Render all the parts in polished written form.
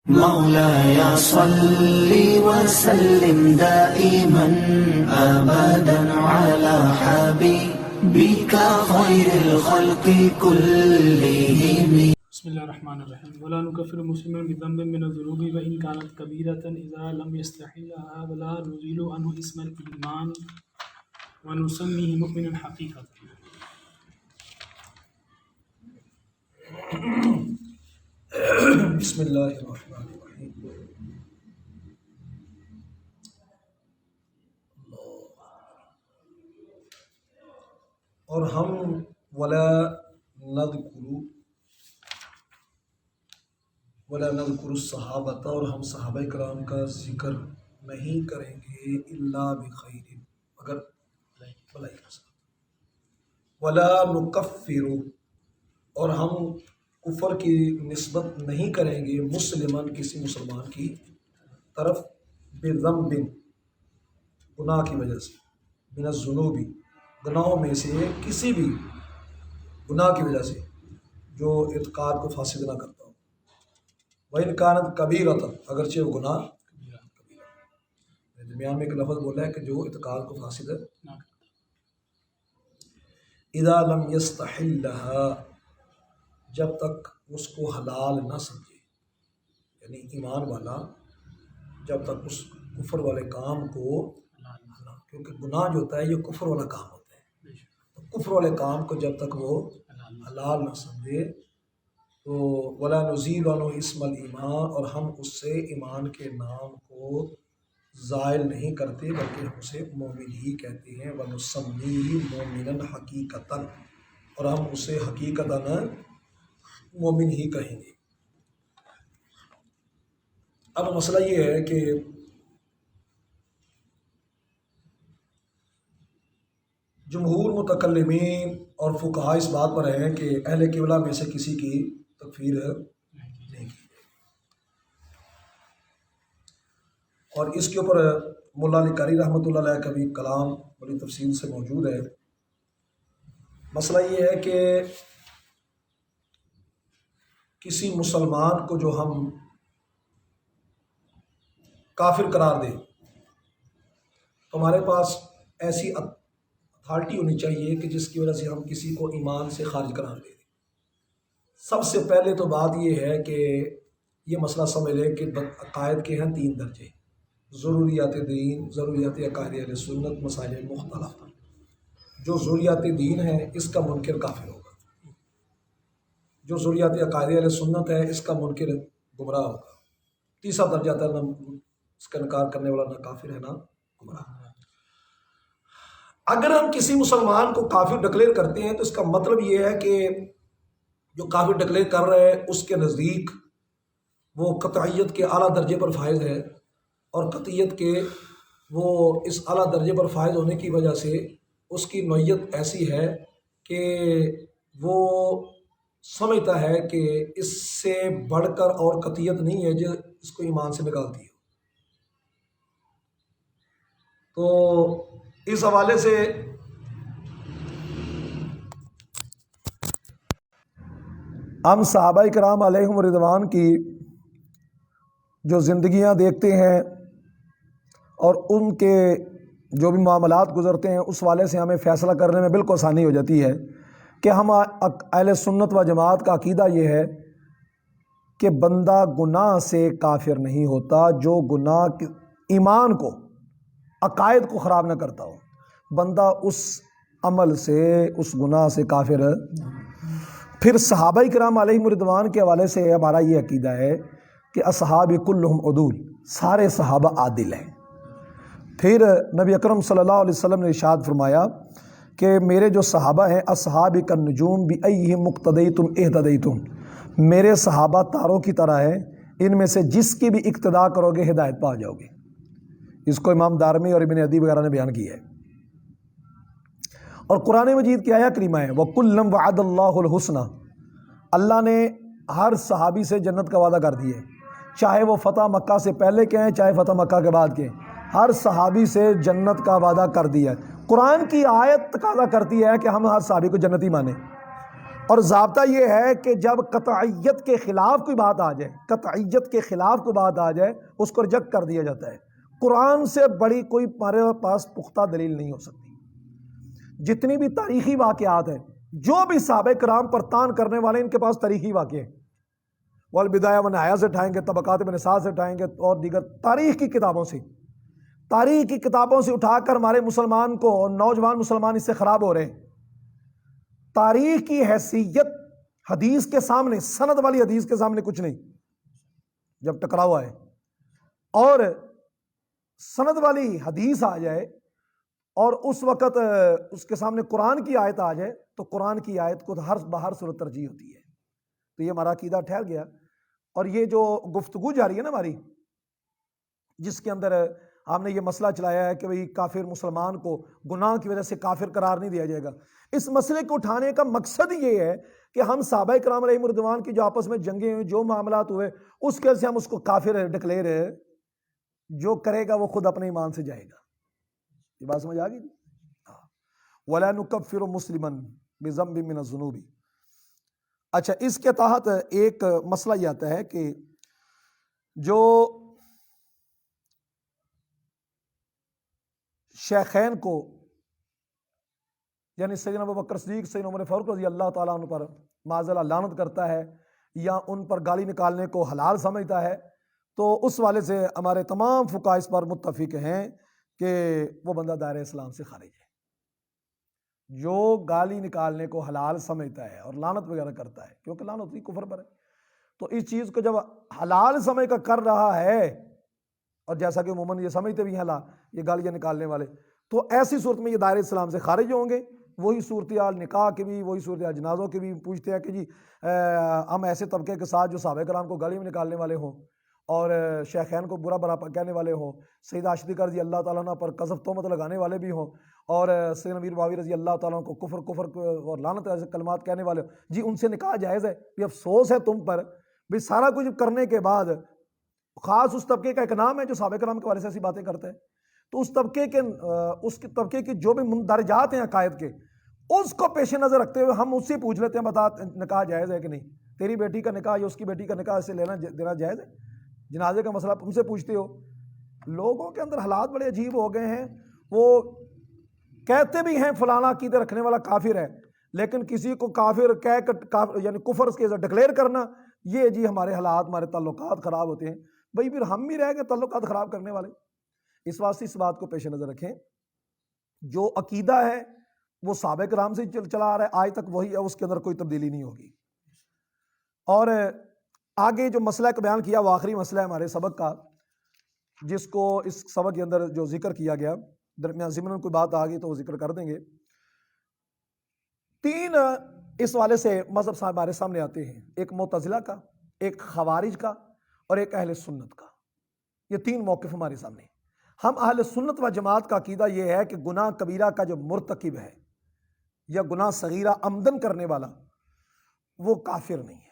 مولاي صل وسلم دائما أبدا على حبيبك خير الخلق كلهم. بسم اللہ الرحمن الرحیم ولا نکفر مسلما بذنب من الذنوب وان كانت كبيرة اذا لم يستحلها ولا نزيل عنه اسم الايمان ونسميه مؤمنا حقيقة. بسم اللہ الرحمن الرحیم. اور ہم ولا نذکر الصحابۃ، اور ہم صحابہ کرام کا ذکر نہیں کریں گے الا بخیر، مگر بھلائی کے ساتھ. ولا نکفر، اور ہم کفر کی نسبت نہیں کریں گے مسلمان، کسی مسلمان کی طرف، بذنب، گناہ کی وجہ سے، من الذنوب، گناہوں میں سے کسی بھی گناہ کی وجہ سے جو اعتقاد کو فاسد نہ کرتا ہو. وَإِنْ كَانَتْ كَبِيرَةً، اگرچہ وہ گناہ کبیرہ. درمیان میں ایک لفظ بولا ہے کہ جو اعتقاد کو فاسد ہے. اِذَا لَمْ يَسْتَحِلَّهَا، جب تک اس کو حلال نہ سمجھے، یعنی ایمان والا جب تک اس کفر والے کام کو، کیونکہ گناہ جو ہوتا ہے یہ کفر والا کام ہوتا ہے، تو کفر والے کام کو جب تک وہ حلال نہ سمجھے تو ولا نزیل عنہ اسم الایمان، اور ہم اس سے ایمان کے نام کو زائل نہیں کرتے بلکہ ہم اسے مومن ہی کہتے ہیں. وَنُسَمِّيهِ مُؤْمِنًا حَقِيقَةً، اور ہم اسے حقیقتاً مومن ہی کہیں گے. اب مسئلہ یہ ہے کہ جمہور متکلمین اور فقہاء اس بات پر ہیں کہ اہل قبلہ میں سے کسی کی تکفیر نہیں کی. اور اس کے اوپر مولا علی قاری رحمۃ اللہ علیہ کا بھی کلام بڑی تفصیل سے موجود ہے. مسئلہ یہ ہے کہ کسی مسلمان کو جو ہم کافر قرار دیں تو ہمارے پاس ایسی اتھارٹی ہونی چاہیے کہ جس کی وجہ سے ہم کسی کو ایمان سے خارج قرار دیں. سب سے پہلے تو بات یہ ہے کہ یہ مسئلہ سمجھ لیں کہ عقائد کے ہیں 3 درجے: ضروریات دین، ضروریات عقائد اہل سنت، مسائل مختلف. جو ضروریات دین ہے اس کا منکر کافر ہوگا، جو ضروریات عقائد اہل سنت ہے اس کا منکر گمراہ ہوگا. تیسرا درجہ تھا، نہ اس کا انکار کرنے والا نہ کافر ہے نہ گمراہ. اگر ہم کسی مسلمان کو کافر ڈکلیئر کرتے ہیں تو اس کا مطلب یہ ہے کہ جو کافر ڈکلیئر کر رہا ہے اس کے نزدیک وہ قطعیت کے اعلیٰ درجے پر فائز ہے، اور قطعیت کے وہ اس اعلیٰ درجے پر فائز ہونے کی وجہ سے اس کی نوعیت ایسی ہے کہ وہ سمجھتا ہے کہ اس سے بڑھ کر اور قطعیت نہیں ہے جو اس کو ایمان سے نکالتی ہے. تو اس حوالے سے ہم صحابہ کرام علیہم رضوان کی جو زندگیاں دیکھتے ہیں اور ان کے جو بھی معاملات گزرتے ہیں اس والے سے ہمیں فیصلہ کرنے میں بالکل آسانی ہو جاتی ہے کہ ہم اہل سنت و جماعت کا عقیدہ یہ ہے کہ بندہ گناہ سے کافر نہیں ہوتا جو گناہ ایمان کو، عقائد کو خراب نہ کرتا ہو. بندہ اس عمل سے، اس گناہ سے کافر ہے. پھر صحابہ کرام علیہم رضوان کے حوالے سے ہمارا یہ عقیدہ ہے کہ اصحاب کلہم عدول، سارے صحابہ عادل ہیں. پھر نبی اکرم صلی اللہ علیہ وسلم نے ارشاد فرمایا کہ میرے جو صحابہ ہیں اصحاب کالنجوم بأیہم مقتدیتم اہتدیتم، میرے صحابہ تاروں کی طرح ہیں، ان میں سے جس کی بھی اقتداء کرو گے ہدایت پا جاؤ گے. اس کو امام دارمی اور ابن عدی وغیرہ نے بیان کیا ہے. اور قرآن مجید کی آیہ کریمہ ہے وَكُلًّا وَعَدَ اللَّهُ الْحُسْنَى، اللہ نے ہر صحابی سے جنت کا وعدہ کر دیا ہے، چاہے وہ فتح مکہ سے پہلے کے ہیں چاہے فتح مکہ کے بعد کے ہیں، ہر صحابی سے جنت کا وعدہ کر دیا ہے. قرآن کی آیت تقاضا کرتی ہے کہ ہم ہر صحابی کو جنتی مانیں. اور ضابطہ یہ ہے کہ جب قطعیت کے خلاف کوئی بات آ جائے، قطعیت کے خلاف کوئی بات آ جائے، اس کو ریجیکٹ کر دیا جاتا ہے۔ قرآن سے بڑی کوئی ہمارے پاس پختہ دلیل نہیں ہو سکتی۔ جتنی بھی تاریخی واقعات ہیں، جو بھی صحابہ کرام پر تان کرنے والے، ان کے پاس تاریخی واقعے ہیں، والبدایہ والنہایہ سے اٹھائیں گے، طبقات ابن سعد سے اٹھائیں گے، اور دیگر تاریخ کی کتابوں سے اٹھا کر ہمارے مسلمان کو، نوجوان مسلمان اس سے خراب ہو رہے ہیں۔ تاریخ کی حیثیت حدیث کے سامنے، سند والی حدیث کے سامنے کچھ نہیں جب ٹکراؤ آئے، اور سند والی حدیث آ جائے اور اس وقت اس کے سامنے قرآن کی آیت آ جائے، تو قرآن کی آیت کو ہر صورت ترجیح ہوتی ہے۔ تو یہ ہمارا عقیدہ ٹھہر گیا۔ اور یہ جو گفتگو جاری ہے نا ہماری، جس کے اندر ہم نے یہ مسئلہ چلایا ہے کہ بھئی کافر مسلمان کو گناہ کی وجہ سے کافر قرار نہیں دیا جائے گا، اس مسئلے کو اٹھانے کا مقصد یہ ہے کہ ہم صحابہ کرام علیہم الرضوان کی جو آپس میں جنگیں ہوئیں، جو معاملات ہوئے، اس کے سے ہم اس کو کافر ڈکلیئر ہے، جو کرے گا وہ خود اپنے ایمان سے جائے گا۔ یہ بات سمجھ آ گئی؟ وَلَا نُكَفِّرُ مُسْلِمًا بِذَنبٍ مِّنَ الذُّنُوبِ۔ اچھا، اس کے تحت ایک مسئلہ یہ آتا ہے کہ جو شیخین کو، یعنی سیدنا ابوبکر صدیق، سیدنا عمر فاروق رضی اللہ تعالیٰ عنہ پر معاذ اللہ لعنت کرتا ہے یا ان پر گالی نکالنے کو حلال سمجھتا ہے، تو اس والے سے ہمارے تمام فقہاء اس پر متفق ہیں کہ وہ بندہ دائرہ اسلام سے خارج ہے۔ جو گالی نکالنے کو حلال سمجھتا ہے اور لعنت وغیرہ کرتا ہے، کیونکہ لعنت ہوتی کفر پر ہے، تو اس چیز کو جب حلال سمجھ کر کر رہا ہے، اور جیسا کہ عموماً یہ سمجھتے بھی ہیں یہ گالیاں نکالنے والے، تو ایسی صورت میں یہ دائرہ اسلام سے خارج ہوں گے۔ وہی صورتحال نکاح کی بھی، وہی صورتحال جنازوں کی بھی پوچھتے ہیں کہ جی ہم ایسے طبقے کے ساتھ جو صحابہ کرام کو گالی میں نکالنے والے ہوں اور شیخین کو برا برا کہنے والے ہوں، سیدہ عائشہ رضی اللہ تعالیٰ عنہ پر قذف تہمت لگانے والے بھی ہوں، اور سیدنا امیر معاویہ رضی اللہ تعالیٰ عنہ کو کفر اور لعنت ایسے کلمات کہنے والے ہوں، جی ان سے نکاح جائز ہے؟ بھی افسوس ہے تم پر، بھی سارا کچھ کرنے کے بعد خاص اس طبقے کا ایک نام ہے جو صحابہ کرام کے والے سے ایسی باتیں کرتے ہیں، تو اس طبقے کے جو بھی مندرجات ہیں عقائد کے، اس کو پیش نظر رکھتے ہوئے ہم اس سے پوچھ لیتے ہیں بتا نکاح جائز ہے کہ نہیں؟ تیری بیٹی کا نکاح یا اس کی بیٹی کا نکاح اسے لینا دینا جائز ہے؟ جنازے کا مسئلہ تم سے پوچھتے ہو۔ لوگوں کے اندر حالات بڑے عجیب ہو گئے ہیں، وہ کہتے بھی ہیں فلانا عقیدے رکھنے والا کافر ہے، لیکن کسی کو کافر یعنی کفر کے ڈکلیئر کرنا، یہ جی ہمارے حالات، ہمارے تعلقات خراب ہوتے ہیں۔ بھئی پھر ہم بھی رہ گئے تعلقات خراب کرنے والے۔ اس واسطے اس بات کو پیش نظر رکھیں، جو عقیدہ ہے وہ صحابہ کرام سے چلا آ رہا ہے آج تک، وہی ہے، اس کے اندر کوئی تبدیلی نہیں ہوگی۔ اور آگے جو مسئلہ کو بیان کیا وہ آخری مسئلہ ہے ہمارے سبق کا، جس کو اس سبق کے اندر جو ذکر کیا گیا، درمیان ضمن کوئی بات آ گئی تو وہ ذکر کر دیں گے۔ تین اس والے سے مذہب ہمارے سامنے آتے ہیں، ایک معتزلہ کا، ایک خوارج کا، اور ایک اہل سنت کا۔ یہ تین موقف ہمارے سامنے۔ ہم اہل سنت و جماعت کا عقیدہ یہ ہے کہ گناہ کبیرہ کا جو مرتکب ہے یا گناہ صغیرہ عمدن کرنے والا، وہ کافر نہیں ہے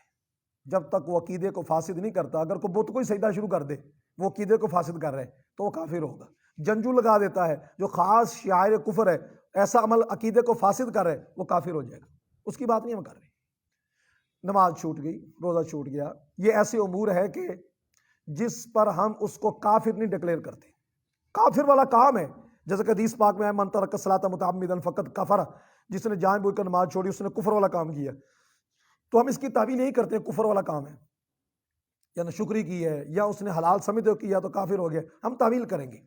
جب تک وہ عقیدے کو فاسد نہیں کرتا۔ اگر کوئی بت کو ہی سجدہ شروع کر دے، وہ عقیدے کو فاسد کر رہے تو وہ کافر ہوگا۔ جنجو لگا دیتا ہے جو خاص شعائر کفر ہے، ایسا عمل عقیدے کو فاسد کر رہے، وہ کافر ہو جائے گا۔ اس کی بات نہیں ہم کر رہے۔ نماز چھوٹ گئی، روزہ چھوٹ گیا، یہ ایسے امور ہے کہ جس پر ہم اس کو کافر نہیں ڈکلیئر کرتے۔ کافر والا کام ہے، جیسے کہ حدیث پاک میں ہے من ترک الصلاۃ متعمدا فقد کفر، جس نے جان بوجھ کر نماز چھوڑی اس نے کفر والا کام کیا۔ تو ہم اس کی تعویل یہی کرتے ہیں کفر والا کام ہے، یا ناشکری کی ہے، یا اس نے حلال سمجھتے کیا تو کافر ہو گیا۔ ہم تعویل کریں گے،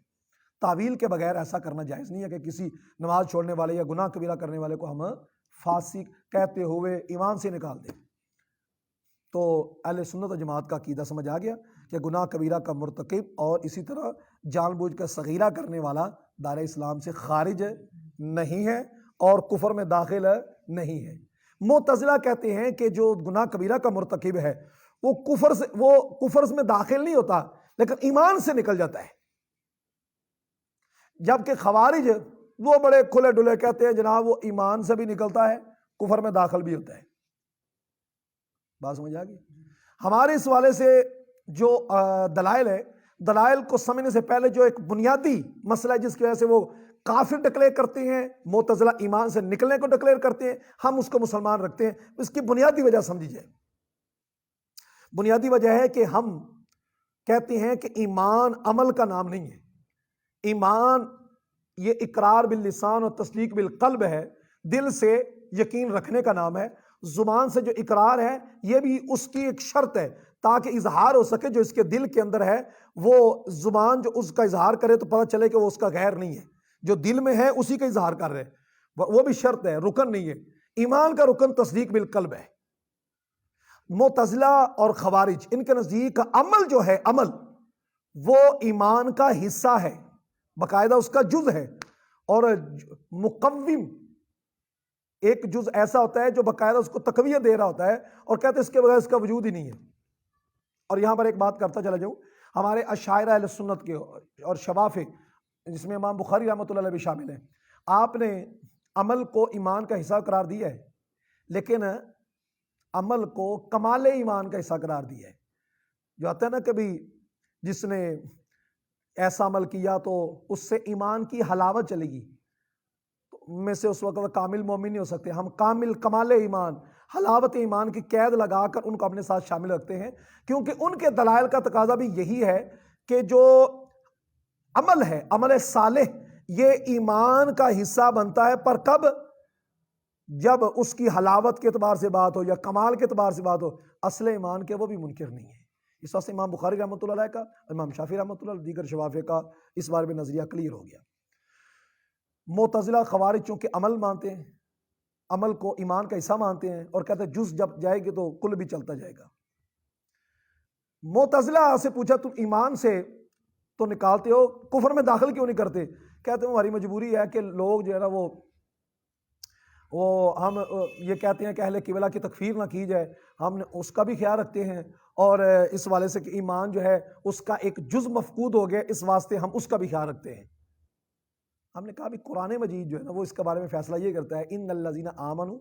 تعویل کے بغیر ایسا کرنا جائز نہیں ہے کہ کسی نماز چھوڑنے والے یا گناہ کبیرہ کرنے والے کو ہم فاسق کہتے ہوئے ایمان سے نکال دیں۔ تو اہل سنت و جماعت کا عقیدہ سمجھ آ گیا کہ گناہ کبیرہ کا مرتکب اور اسی طرح جان بوجھ کر صغیرہ کرنے والا دائرہ اسلام سے خارج نہیں ہے اور کفر میں داخل نہیں ہے۔ معتزلہ کہتے ہیں کہ جو گناہ کبیرہ کا مرتکب ہے وہ کفر میں داخل نہیں ہوتا لیکن ایمان سے نکل جاتا ہے، جبکہ خوارج وہ بڑے کھلے ڈلے کہتے ہیں جناب وہ ایمان سے بھی نکلتا ہے، کفر میں داخل بھی ہوتا ہے۔ بات سمجھ آ گئی؟ ہمارے اس والے سے جو دلائل ہے، دلائل کو سمجھنے سے پہلے جو ایک بنیادی مسئلہ ہے جس کی وجہ سے وہ کافر ڈکلیئر کرتے ہیں، معتزلہ ایمان سے نکلنے کو ڈکلیئر کرتے ہیں، ہم اس کو مسلمان رکھتے ہیں. اس کی بنیادی وجہ سمجھی جائے. بنیادی وجہ ہے کہ ہم کہتے ہیں کہ ایمان عمل کا نام نہیں ہے. ایمان یہ اقرار باللسان اور تصدیق بالقلب ہے، دل سے یقین رکھنے کا نام ہے. زبان سے جو اقرار ہے یہ بھی اس کی ایک شرط ہے تاکہ اظہار ہو سکے. جو اس کے دل کے اندر ہے وہ زبان جو اس کا اظہار کرے تو پتہ چلے کہ وہ اس کا غیر نہیں ہے، جو دل میں ہے اسی کا اظہار کر رہے، وہ بھی شرط ہے، رکن نہیں ہے. ایمان کا رکن تصدیق بالقلب ہے. معتزلہ اور خوارج ان کے نزدیک عمل جو ہے، عمل وہ ایمان کا حصہ ہے، باقاعدہ اس کا جز ہے. اور مقوم ایک جز ایسا ہوتا ہے جو باقاعدہ اس کو تقویت دے رہا ہوتا ہے اور کہتے ہیں اس کے بغیر اس کا وجود ہی نہیں ہے. اور یہاں پر ایک بات کرتا چلا جاؤں، ہمارے اشاعرہ اہل سنت کے اور شوافع جس میں امام بخاری رحمۃ اللہ علیہ بھی شامل ہیں، آپ نے عمل کو ایمان کا حصہ قرار دیا ہے، لیکن عمل کو کمال ایمان کا حصہ قرار دیا ہے. جو آتا ہے نا کبھی جس نے ایسا عمل کیا تو اس سے ایمان کی حلاوت چلے گی، میں سے اس وقت کامل مومن نہیں ہو سکتے. ہم کامل کمال ایمان، حلاوت ایمان کی قید لگا کر ان کو اپنے ساتھ شامل رکھتے ہیں، کیونکہ ان کے دلائل کا تقاضا بھی یہی ہے کہ جو عمل ہے، عمل صالح، یہ ایمان کا حصہ بنتا ہے. پر کب؟ جب اس کی حلاوت کے اعتبار سے بات ہو یا کمال کے اعتبار سے بات ہو. اصل ایمان کے وہ بھی منکر نہیں ہے. اس واسطے امام بخاری رحمۃ اللہ علیہ کا، امام شافعی رحمۃ اللہ علیہ، دیگر شوافع کا اس بارے میں نظریہ کلیئر ہو گیا. معتزلہ خوارج چونکہ عمل مانتے ہیں، عمل کو ایمان کا حصہ مانتے ہیں اور کہتے ہیں جز جب جائے گی تو کل بھی چلتا جائے گا. معتزلہ سے پوچھا تم ایمان سے تو نکالتے ہو، کفر میں داخل کیوں نہیں کرتے؟ کہتے ہیں ہماری مجبوری ہے کہ لوگ جو ہے نا وہ ہم یہ کہتے ہیں کہ اہل قبلہ کی تکفیر نہ کی جائے، ہم اس کا بھی خیال رکھتے ہیں. اور اس والے سے کہ ایمان جو ہے اس کا ایک جز مفقود ہو گیا، اس واسطے ہم اس کا بھی خیال رکھتے ہیں. ہم نے کہا بھی قرآن مجید جو ہے نا وہ اس کے بارے میں فیصلہ یہ کرتا ہے، ان الذین آمنوا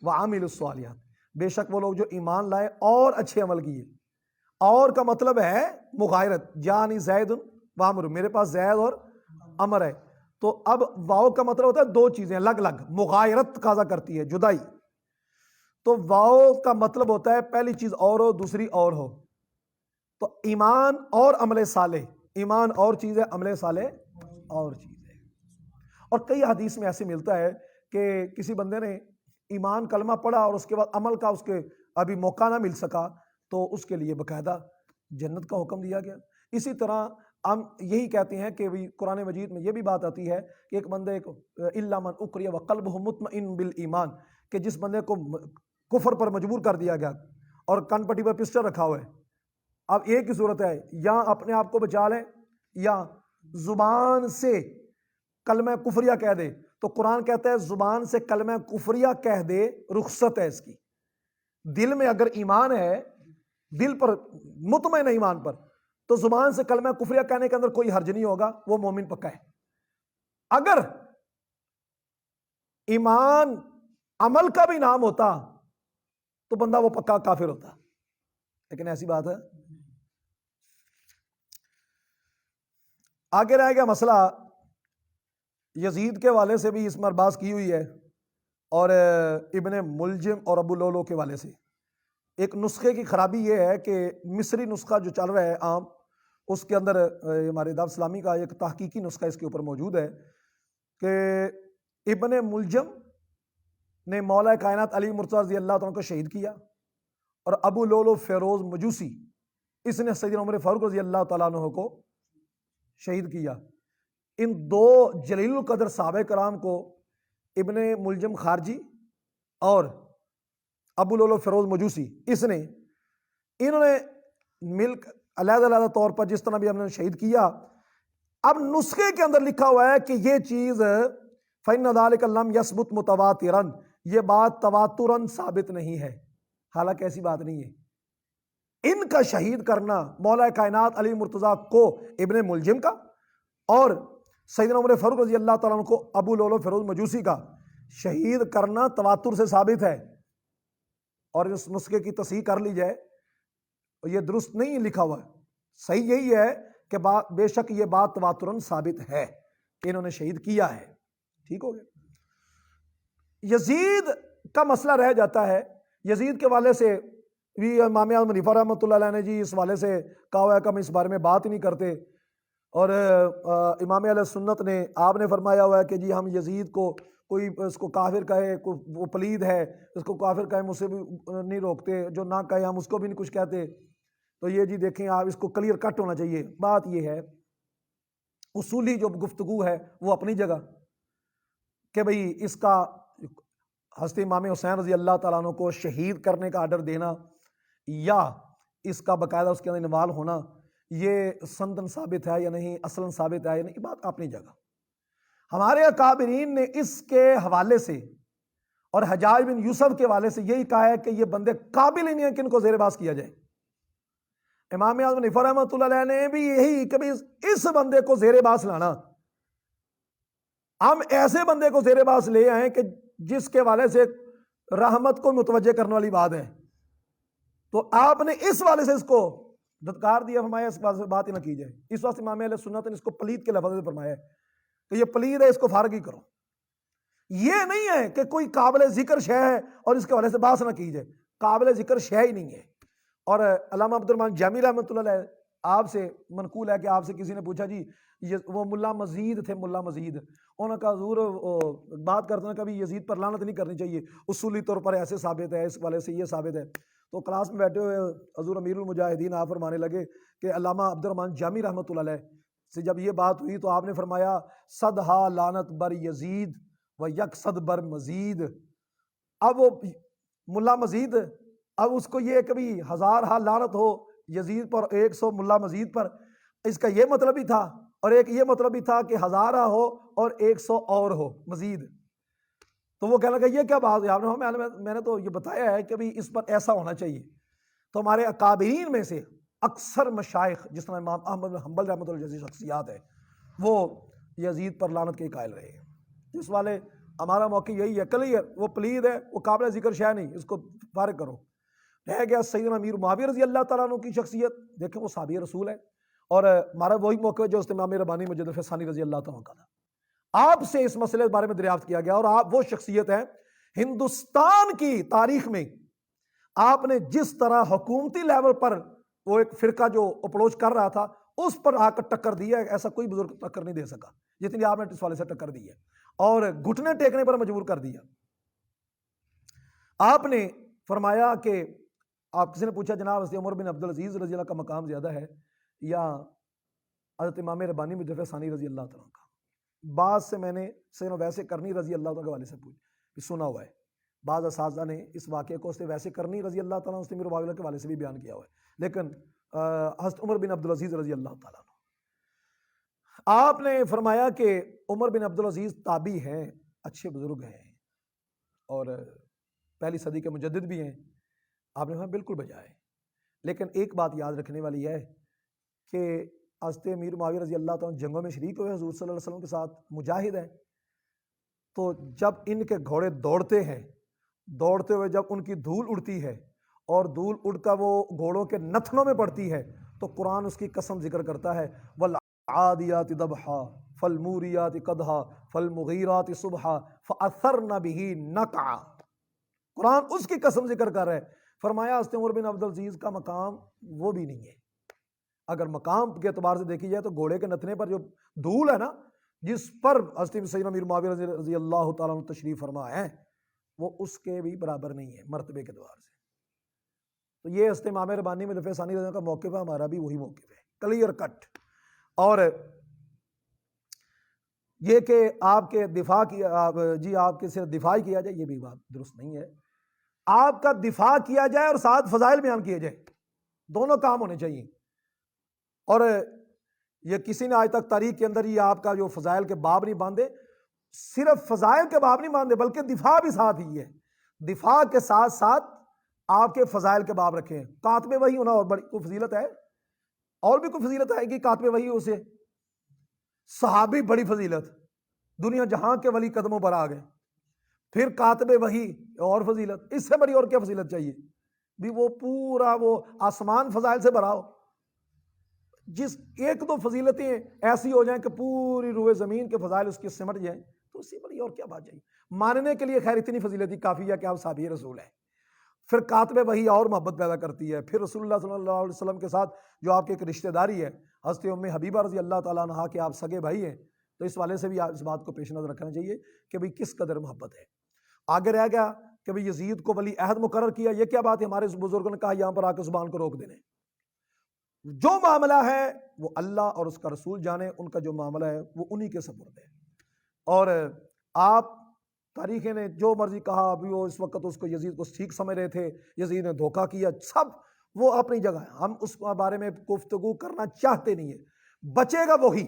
وعملوا الصالحات، بے شک وہ لوگ جو ایمان لائے اور اچھے عمل کیے. اور کا مطلب ہے مغایرت، جانی زید وعمر، میرے پاس زید اور عمر ہے. تو اب واؤ کا مطلب ہوتا ہے دو چیزیں الگ الگ، مغایرت تقاضا کرتی ہے جدائی. تو واؤ کا مطلب ہوتا ہے پہلی چیز اور ہو، دوسری اور ہو. تو ایمان اور عمل صالح، ایمان اور چیز ہے، عمل صالح اور چیز ہے. اور کئی حدیث میں ایسے ملتا ہے کہ کسی بندے نے ایمان کلمہ پڑھا اور اس کے بعد عمل کا اس کے ابھی موقع نہ مل سکا تو اس کے لیے باقاعدہ جنت کا حکم دیا گیا. اسی طرح ہم یہی کہتے ہیں کہ قرآن مجید میں یہ بھی بات آتی ہے کہ ایک بندے الا من اکرہ وقلبہ مطمئن بالایمان، کہ جس بندے کو کفر پر مجبور کر دیا گیا اور کن پٹی پر پسٹل رکھا ہوا ہے، اب ایک ہی صورت ہے، یا اپنے آپ کو بچا لے یا زبان سے کلمہ کفریہ کہہ دے. تو قرآن کہتا ہے زبان سے کلمہ کفریہ کہہ دے، رخصت ہے اس کی. دل میں اگر ایمان ہے، دل پر مطمئن ایمان پر، تو زبان سے کلمہ کفریہ کہنے کے اندر کوئی حرج نہیں ہوگا، وہ مومن پکا ہے. اگر ایمان عمل کا بھی نام ہوتا تو بندہ وہ پکا کافر ہوتا، لیکن ایسی بات ہے. آگے رہ گیا مسئلہ یزید کے والے سے بھی اس میں بحث کی ہوئی ہے، اور ابن ملجم اور ابو لولو کے والے سے. ایک نسخے کی خرابی یہ ہے کہ مصری نسخہ جو چل رہا ہے عام، اس کے اندر ہمارے دعوت اسلامی کا ایک تحقیقی نسخہ اس کے اوپر موجود ہے کہ ابن ملجم نے مولا کائنات علی مرتضیٰ رضی اللہ عنہ کو شہید کیا، اور ابو لولو فیروز مجوسی اس نے سیدنا عمر فاروق رضی اللہ تعالیٰ عنہ کو شہید کیا. ان دو جلیل القدر صحابہ کرام کو ابن ملجم خارجی اور ابو لولو فیروز مجوسی انہوں نے مل علیحدہ علیحدہ طور پر جس طرح بھی ہم نے شہید کیا. اب نسخے کے اندر لکھا ہوا ہے کہ یہ چیز فَإِنَّ ذَلِكَ لَمْ يَثْبُتْ مُتَوَاتِرًا، یہ بات تواتراً ثابت نہیں ہے. حالانکہ ایسی بات نہیں ہے. ان کا شہید کرنا مولا کائنات علی مرتضیٰ کو ابن ملجم کا، اور سیدنا عمر فاروق رضی اللہ تعالیٰ عنہ کو ابو لولو فیروز مجوسی کا شہید کرنا تواتر سے ثابت ہے. اور اس نسخے کی تصحیح کر لی جائے، یہ درست نہیں لکھا ہوا ہے، صحیح یہی ہے کہ بے شک یہ بات تواتراً ثابت ہے. کہ انہوں نے شہید کیا ہے. ٹھیک ہو گیا. یزید کا مسئلہ رہ جاتا ہے. یزید کے والے سے بھی امام اعظم حنیفہ رحمۃ اللہ علیہ نے جی اس والے سے کہا ہوا ہے کہ ہم اس بارے میں بات ہی نہیں کرتے. اور امام علیہ سنت نے آپ نے فرمایا ہوا ہے کہ جی ہم یزید کو کوئی اس کو کافر کہے وہ پلید ہے اس کو کافر کہے ہم اسے بھی نہیں روکتے, جو نہ کہے ہم اس کو بھی نہیں کچھ کہتے. تو یہ جی دیکھیں آپ اس کو کلیئر کٹ ہونا چاہیے. بات یہ ہے اصولی جو گفتگو ہے وہ اپنی جگہ کہ بھئی اس کا حضرت امام حسین رضی اللہ تعالیٰ عنہ کو شہید کرنے کا آرڈر دینا یا اس کا باقاعدہ اس کے اندر انوالو ہونا یہ سندن ثابت ہے یا نہیں, اصلاً ثابت ہے یا نہیں, بات اپنی جگہ. ہمارے اکابرین نے اس کے حوالے سے اور حجاج بن یوسف کے حوالے سے یہی کہا ہے کہ یہ بندے قابل ہی نہیں ہیں کہ ان کو زیر باز کیا جائے. امام اعظم حنیفہ رحمۃ اللہ علیہ نے بھی یہی کہ اس بندے کو زیر باز لانا, ہم ایسے بندے کو زیر باز لے آئیں کہ جس کے والے سے رحمت کو متوجہ کرنے والی بات ہے, تو آپ نے اس والے سے اس کو دھتکار دیا, فرمایا اس بات سے بات ہی نہ کی جائے. اس واسطے امام اہل سنت نے اس کو پلید کے لفظ سے فرمایا ہے کہ یہ پلید ہے, اس کو فارغ ہی کرو. یہ نہیں ہے کہ کوئی قابل ذکر شے ہے اور اس کے والے سے بات نہ کی جائے, قابل ذکر شے ہی نہیں ہے. اور علامہ عبد الرحمن جامی رحمۃ اللہ علیہ آپ سے منقول ہے کہ آپ سے کسی نے پوچھا جی وہ ملا مزید تھے, ملا مزید, انہوں نے کہا حضور بات کرتے ہیں کبھی یزید پر لعنت نہیں کرنی چاہیے, اصولی طور پر ایسے ثابت ہے, اس والے سے یہ ثابت ہے. تو کلاس میں بیٹھے ہوئے حضور امیر المجاہدین آپ فرمانے لگے کہ علامہ عبد الرحمن جامی رحمۃ اللہ علیہ سے جب یہ بات ہوئی تو آپ نے فرمایا صدہا لعنت بر یزید و یک صد بر مزید. اب وہ ملا مزید, اب اس کو یہ کبھی 1000 ہا لعنت ہو یزید پر 100 ملا مزید پر, اس کا یہ مطلب ہی تھا, اور ایک یہ مطلب بھی تھا کہ 1000 ہو اور 100 اور ہو مزید. تو وہ کہنے لگا یہ کیا بات ہے, آپ نے میں نے تو یہ بتایا ہے کہ بھی اس پر ایسا ہونا چاہیے. تو ہمارے اکابرین میں سے اکثر مشائخ جس طرح امام احمد بن حنبل رحمۃ اللہ جیسی شخصیات ہیں وہ یزید پر لعنت کے قائل رہے ہیں. اس والے ہمارا موقع یہی ہے, کلیئر, وہ پلید ہے, وہ قابل ذکر شے نہیں, اس کو فارغ کرو. رہ گیا سیدنا امیر معاویہ رضی اللہ تعالیٰ عنہ کی شخصیت, دیکھیں وہ صحابی رسول ہے, اور ہمارا وہی موقع ہے جو امام ربانی مجدد ثانی رضی اللہ تعالیٰ عنہ کا تھا. آپ سے اس مسئلے کے بارے میں دریافت کیا گیا, اور آپ وہ شخصیت ہیں ہندوستان کی تاریخ میں آپ نے جس طرح حکومتی لیول پر وہ ایک فرقہ جو اپروچ کر رہا تھا اس پر آ کر ٹکر دی ہے, ایسا کوئی بزرگ ٹکر نہیں دے سکا جتنی آپ نے اس والے سے ٹکر دی ہے, اور گھٹنے ٹیکنے پر مجبور کر دیا. آپ نے فرمایا کہ آپ کسی نے پوچھا جناب حضرت عمر بن عبدالعزیز رضی اللہ کا مقام زیادہ ہے یا حضرت امام ربانی مجدد ثانی رضی اللہ تعالیٰ کا. بعض سے میں نے ویسے کرنی رضی اللہ تعالیٰ کے والے سے سنا ہوا ہے, بعض اساتذہ نے اس واقعے کو اس ویسے کرنی رضی اللہ تعالیٰ اس امیر کے والے سے بھی بیان کیا ہوا ہے, لیکن حضرت عمر بن عبدالعزیز رضی اللہ تعالیٰ آپ نے فرمایا کہ عمر بن عبدالعزیز تابعی ہیں, اچھے بزرگ ہیں, اور پہلی صدی کے مجدد بھی ہیں. آپ نے فرمایا بالکل بجائے, لیکن ایک بات یاد رکھنے والی ہے کہ حضرت امیر معاویہ رضی اللہ تعالیٰ جنگوں میں شریک ہوئے حضور صلی اللہ علیہ وسلم کے ساتھ, مجاہد ہیں. تو جب ان کے گھوڑے دوڑتے ہیں, دوڑتے ہوئے جب ان کی دھول اڑتی ہے اور دھول اڑ کر وہ گھوڑوں کے نتنوں میں پڑتی ہے تو قرآن اس کی قسم ذکر کرتا ہے وَالْعَادِيَاتِ ضَبْحًا فَالْمُورِيَاتِ قَدْحًا فَالْمُغِيرَاتِ صُبْحًا فَأَثَرْنَ بِهِ نَقْعًا. قرآن اس کی قسم ذکر کر رہا ہے. فرمایا حضرت عمر بن عبدالعزیز کا مقام وہ بھی نہیں ہے. اگر مقام کے اعتبار سے دیکھی جائے تو گھوڑے کے نتنے پر جو دھول ہے نا, جس پر حضرت سیدنا امیر معاویہ رضی اللہ تعالیٰ عنہ تشریف فرما ہے, وہ اس کے بھی برابر نہیں ہے مرتبے کے اعتبار سے. تو یہ حضرت امام ربانی مجدد ثانی رضی اللہ کا موقف ہے, ہمارا بھی وہی موقف ہے, کلیئر کٹ. اور یہ کہ آپ کے دفاع کیا جی آپ کے صرف دفاع کیا جائے, یہ بھی بات درست نہیں ہے. آپ کا دفاع کیا جائے اور ساتھ فضائل بیان کیے جائے, دونوں کام ہونے چاہیے. اور یہ کسی نے آج تک تاریخ کے اندر یہ آپ کا جو فضائل کے باب نہیں باندھے, صرف فضائل کے باب نہیں باندھے بلکہ دفاع بھی ساتھ ہی ہے. دفاع کے ساتھ ساتھ آپ کے فضائل کے باب رکھے ہیں. کاتب وحی ہونا اور بڑی کوئی فضیلت ہے, اور بھی کوئی فضیلت ہے کہ کاتب وحی اسے صحابی بڑی فضیلت, دنیا جہاں کے ولی قدموں پر آ گئے, پھر کاتب وحی اور فضیلت, اس سے بڑی اور کیا فضیلت چاہیے بھی؟ وہ پورا وہ آسمان فضائل سے بھرا ہو. جس ایک دو فضیلتیں ایسی ہو جائیں کہ پوری روئے زمین کے فضائل اس کی سمٹ جائیں تو اس سے بڑی اور کیا بات چاہیے. ماننے کے لیے خیر اتنی فضیلت ہی کافی ہے کہ آپ صحابی رسول ہیں. پھر کاتب وحی اور محبت پیدا کرتی ہے. پھر رسول اللہ صلی اللہ علیہ وسلم کے ساتھ جو آپ کی ایک رشتہ داری ہے حضرت ام حبیبہ رضی اللہ تعالیٰ عنہا کے آپ سگے بھائی ہیں, تو اس والے سے بھی اس بات کو پیش نظر رکھنا چاہیے کہ بھئی کس قدر محبت ہے. آگے رہ گیا کہ بھئی یزید کو ولی عہد مقرر کیا, یہ کیا بات ہے؟ ہمارے بزرگوں نے کہا یہاں پر آ کے زبان کو روک دینے. جو معاملہ ہے وہ اللہ اور اس کا رسول جانے, ان کا جو معاملہ ہے وہ انہی کے سپرد ہے. اور آپ تاریخ نے جو مرضی کہا, ابھی وہ اس وقت اس کو یزید کو ٹھیک سمجھ رہے تھے, یزید نے دھوکہ کیا, سب وہ اپنی جگہ ہے. ہم اس بارے میں گفتگو کرنا چاہتے نہیں ہیں. بچے گا وہی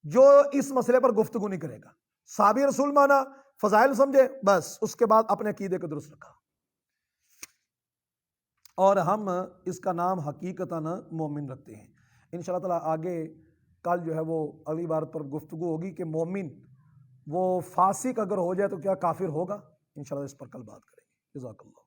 جو اس مسئلے پر گفتگو نہیں کرے گا. صحابی رسول مانا, فضائل سمجھے, بس اس کے بعد اپنے عقیدے کو درست رکھا. اور ہم اس کا نام حقیقتاً مومن رکھتے ہیں. انشاءاللہ تعالیٰ آگے کل جو ہے وہ اگلی بار پر گفتگو ہوگی کہ مومن وہ فاسق اگر ہو جائے تو کیا کافر ہوگا. انشاءاللہ اس پر کل بات کریں گے. جزاک اللہ.